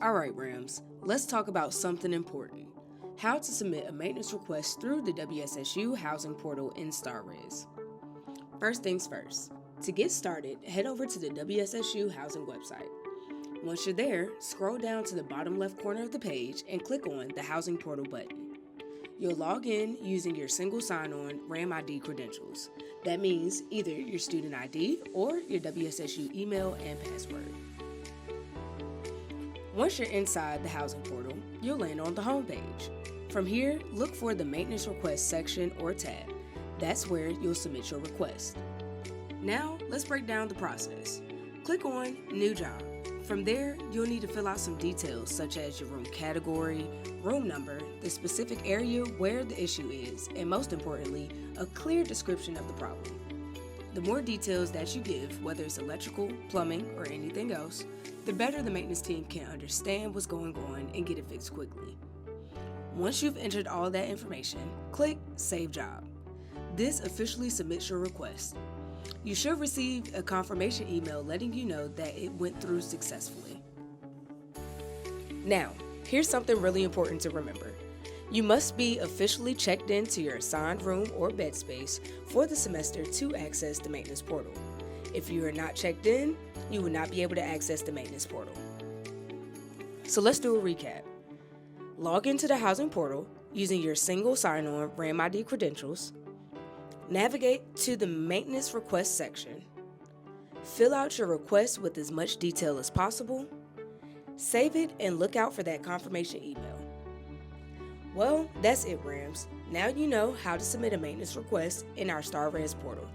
Alright, Rams, let's talk about something important. How to submit a maintenance request through the WSSU housing portal in StarRez. First things first, to get started, head over to the WSSU housing website. Once you're there, scroll down to the bottom left corner of the page and click on the housing portal button. You'll log in using your single sign-on RAM ID credentials. That means either your student ID or your WSSU email and password. Once you're inside the housing portal, you'll land on the home page. From here, look for the Maintenance Request section or tab. That's where you'll submit your request. Now, let's break down the process. Click on New Job. From there, you'll need to fill out some details such as your room category, room number, the specific area where the issue is, and most importantly, a clear description of the problem. The more details that you give, whether it's electrical, plumbing, or anything else, the better the maintenance team can understand what's going on and get it fixed quickly. Once you've entered all that information, click Save Job. This officially submits your request. You should receive a confirmation email letting you know that it went through successfully. Now, here's something really important to remember. You must be officially checked into your assigned room or bed space for the semester to access the maintenance portal. If you are not checked in, you will not be able to access the maintenance portal. So let's do a recap. Log into the housing portal using your single sign-on RAM ID credentials. Navigate to the maintenance request section. Fill out your request with as much detail as possible. Save it and look out for that confirmation email. Well, that's it, Rams. Now you know how to submit a maintenance request in our StarRez portal.